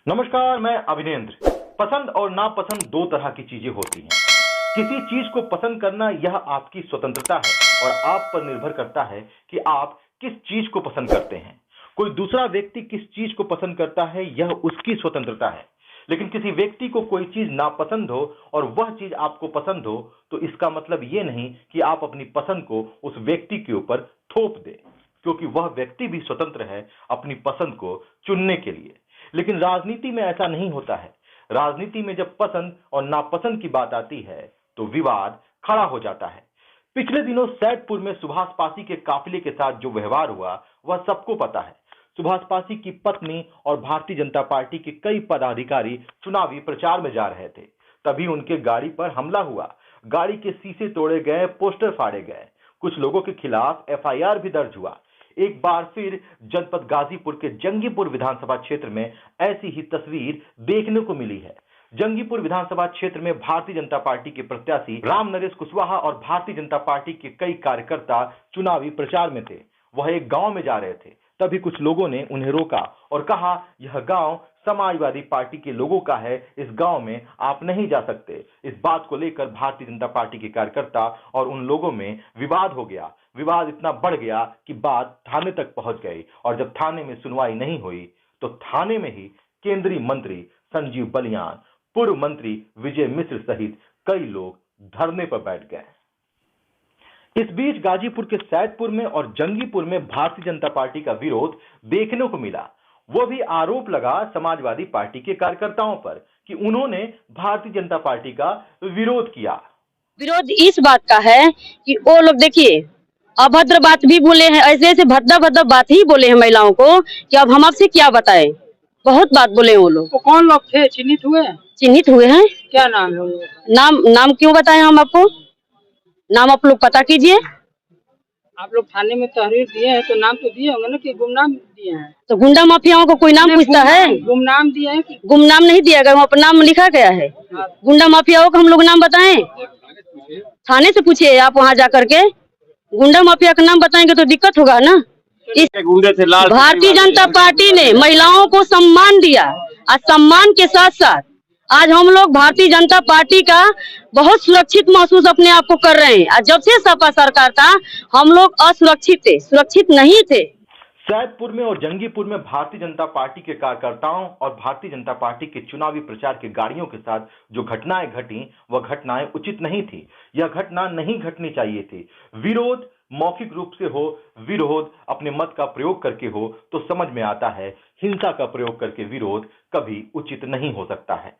नमस्कार, मैं अभिनेंद्र। पसंद और नापसंद दो तरह की चीजें होती हैं। किसी चीज को पसंद करना यह आपकी स्वतंत्रता है और आप पर निर्भर करता है कि आप किस चीज को पसंद करते हैं। कोई दूसरा व्यक्ति किस चीज को पसंद करता है यह उसकी स्वतंत्रता है। लेकिन किसी व्यक्ति को कोई चीज नापसंद हो और वह चीज आपको पसंद हो तो इसका मतलब यह नहीं कि आप अपनी पसंद को उस व्यक्ति के ऊपर थोप दें, क्योंकि वह व्यक्ति भी स्वतंत्र है अपनी पसंद को चुनने के लिए। लेकिन राजनीति में ऐसा नहीं होता है। राजनीति में जब पसंद और नापसंद की बात आती है तो विवाद खड़ा हो जाता है। पिछले दिनों सैदपुर में सुभाष पासी के काफिले के साथ जो व्यवहार हुआ वह सबको पता है। सुभाष पासी की पत्नी और भारतीय जनता पार्टी के कई पदाधिकारी चुनावी प्रचार में जा रहे थे, तभी उनके गाड़ी पर हमला हुआ। गाड़ी के शीशे तोड़े गए, पोस्टर फाड़े गए, कुछ लोगों के खिलाफ एफआईआर भी दर्ज हुआ। एक बार फिर जनपद गाजीपुर के जंगीपुर विधानसभा क्षेत्र में ऐसी ही तस्वीर देखने को मिली है। जंगीपुर विधानसभा क्षेत्र में भारतीय जनता पार्टी के प्रत्याशी राम नरेश कुशवाहा और भारतीय जनता पार्टी के कई कार्यकर्ता चुनावी प्रचार में थे। वह एक गांव में जा रहे थे, तभी कुछ लोगों ने उन्हें रोका और कहा, यह गांव समाजवादी पार्टी के लोगों का है, इस गांव में आप नहीं जा सकते। इस बात को लेकर भारतीय जनता पार्टी के कार्यकर्ता और उन लोगों में विवाद हो गया। विवाद इतना बढ़ गया कि बात थाने तक पहुंच गई और जब थाने में सुनवाई नहीं हुई तो थाने में ही केंद्रीय मंत्री संजीव बलियान, पूर्व मंत्री विजय मिश्र सहित कई लोग धरने पर बैठ गए। इस बीच गाजीपुर के सैदपुर में और जंगीपुर में भारतीय जनता पार्टी का विरोध देखने को मिला। वो भी आरोप लगा समाजवादी पार्टी के कार्यकर्ताओं पर कि उन्होंने भारतीय जनता पार्टी का विरोध किया। विरोध इस बात का है कि वो लोग देखिए अभद्र बात भी बोले हैं, ऐसे ऐसे भद्दा भद्दा बात ही बोले हैं महिलाओं को कि अब हम आपसे क्या बताएं। बहुत बात बोले वो लोग। तो कौन लोग थे? चिन्हित हुए? चिन्हित हुए हैं। क्या नाम है उनका? नाम क्यों बताएं हम आपको? नाम आप लोग पता कीजिए। आप लोग थाने में तहरीर दिए हैं तो नाम तो दिए होंगे ना कि गुमनाम दिए हैं? तो गुंडा माफियाओं को कोई नाम पूछता है? गुमनाम दिए हैं कि गुमनाम नहीं दिया गया, वहाँ पर नाम लिखा गया है। गुंडा माफियाओं को हम लोग नाम बताएं? थाने से पूछिए आप, वहाँ जा करके गुंडा माफिया का नाम बताएंगे तो दिक्कत होगा ना। इस भारतीय जनता पार्टी ने महिलाओं को सम्मान दिया और सम्मान के साथ साथ आज हम लोग भारतीय जनता पार्टी का बहुत सुरक्षित महसूस अपने आप को कर रहे हैं। और जब से सपा सरकार था हम लोग असुरक्षित थे, सुरक्षित नहीं थे। सैदपुर में और जंगीपुर में भारतीय जनता पार्टी के कार्यकर्ताओं और भारतीय जनता पार्टी के चुनावी प्रचार की गाड़ियों के साथ जो घटनाएं घटी वह घटनाएं उचित नहीं थी। यह घटना नहीं घटनी चाहिए थी। विरोध मौखिक रूप से हो, विरोध अपने मत का प्रयोग करके हो तो समझ में आता है। हिंसा का प्रयोग करके विरोध कभी उचित नहीं हो सकता है।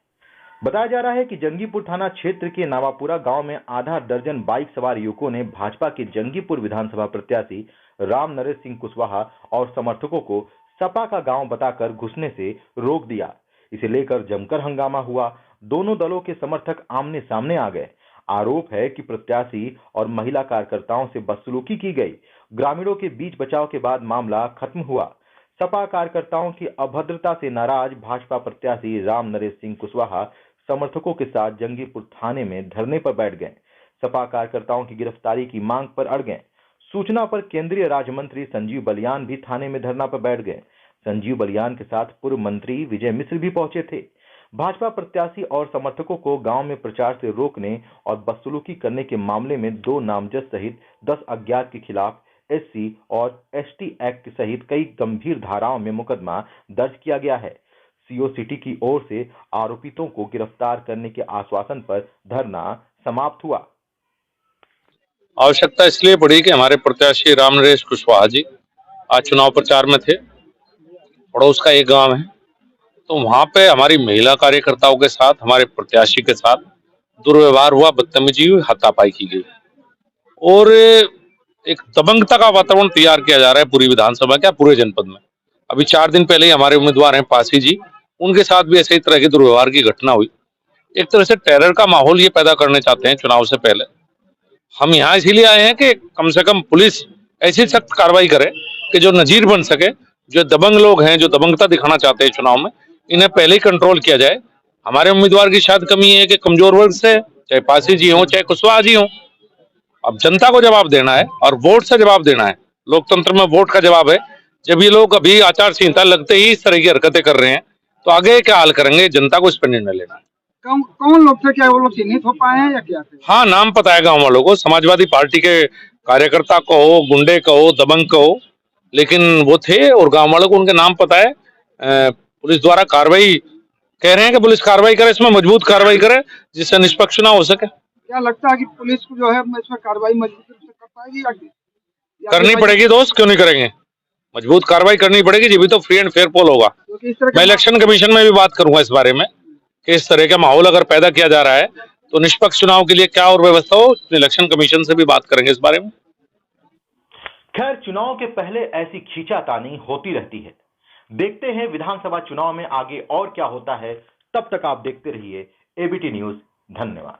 बताया जा रहा है कि जंगीपुर थाना क्षेत्र के नावापुरा गांव में आधा दर्जन बाइक सवार युवकों ने भाजपा के जंगीपुर विधानसभा प्रत्याशी राम नरेश सिंह कुशवाहा और समर्थकों को सपा का गांव बताकर घुसने से रोक दिया। इसे लेकर जमकर हंगामा हुआ। दोनों दलों के समर्थक आमने सामने आ गए। आरोप है कि प्रत्याशी और महिला कार्यकर्ताओं से बदसलूकी की गई। ग्रामीणों के बीच बचाव के बाद मामला खत्म हुआ। सपा कार्यकर्ताओं की अभद्रता से नाराज भाजपा प्रत्याशी राम नरेश सिंह कुशवाहा समर्थकों के साथ जंगीपुर थाने में धरने पर बैठ गए। सपा कार्यकर्ताओं की गिरफ्तारी की मांग पर अड़ गए। सूचना पर केंद्रीय राज्य मंत्री संजीव बलियान भी थाने में धरना पर बैठ गए। संजीव बलियान के साथ पूर्व मंत्री विजय मिश्र भी पहुंचे थे। भाजपा प्रत्याशी और समर्थकों को गांव में प्रचार से रोकने और बदसलूकी करने के मामले में 2 नामजद सहित 10 अज्ञात के खिलाफ एससी और एसटी एक्ट सहित कई गंभीर धाराओं में मुकदमा दर्ज किया गया है। सीओ सिटी की ओर से आरोपितों को गिरफ्तार करने के आश्वासन पर धरना समाप्त हुआ। आवश्यकता इसलिए पड़ी कि हमारे प्रत्याशी राम नरेश कुशवाहा जी आज चुनाव प्रचार में थे। पड़ोस का एक गांव है, तो वहां पे हमारी महिला कार्यकर्ताओं के साथ, हमारे प्रत्याशी के साथ दुर्व्यवहार हुआ, बदतमीजी हुई, हाथापाई की गई और एक दबंगता का वातावरण तैयार किया जा रहा है पूरी विधानसभा का, पूरे जनपद में। अभी 4 दिन पहले ही हमारे उम्मीदवार हैं पासी जी, उनके साथ भी ऐसे ही तरह की दुर्व्यवहार की घटना हुई। एक तरह से टेरर का माहौल ये पैदा करने चाहते हैं चुनाव से पहले। हम यहाँ इसीलिए आए हैं कि कम से कम पुलिस ऐसी सख्त कार्रवाई करे कि जो नजीर बन सके। जो दबंग लोग हैं, जो दबंगता दिखाना चाहते हैं चुनाव में, इन्हें पहले ही कंट्रोल किया जाए। हमारे उम्मीदवार की शायद कमी है कि कमजोर वर्ग से, चाहे पासी जी हो चाहे कुशवाहा जी हो, अब जनता को जवाब देना है और वोट से जवाब देना है। लोकतंत्र में वोट का जवाब है। जब ये लोग अभी आचार संहिता लगते ही इस तरह की हरकतें कर रहे हैं तो आगे क्या हाल करेंगे, जनता को इस पर निर्णय लेना है। कौन लोग थे, क्या वो लोग चिन्हित हो पाए हैं या क्या थे? हाँ, नाम पता है गाँव वालों को, समाजवादी पार्टी के कार्यकर्ता कहो, गुंडे कहो, दबंग कहो, लेकिन वो थे और गाँव वालों को उनके नाम पता है। पुलिस द्वारा कार्रवाई, कह रहे हैं कि पुलिस कार्रवाई करे, इसमें मजबूत कार्रवाई करे जिससे निष्पक्ष चुनाव हो सके। क्या लगता है कि पुलिस को जो है इसमें कार्रवाई मजबूत रूप से कर पाएगी या करनी पड़ेगी दोस्त, क्यों नहीं करेंगे, मजबूत कार्रवाई करनी पड़ेगी, जब भी तो फ्री एंड फेयर पोल होगा। क्योंकि इस तरह मैं इलेक्शन कमीशन में भी बात करूंगा इस बारे में कि इस तरह का माहौल अगर पैदा किया जा रहा है तो निष्पक्ष चुनाव के लिए क्या और व्यवस्था हो, इलेक्शन कमीशन से भी बात करेंगे इस बारे में। खैर, चुनाव के पहले ऐसी खींचातानी होती रहती है। देखते हैं विधानसभा चुनाव में आगे और क्या होता है। तब तक आप देखते रहिए एबीटी न्यूज। धन्यवाद।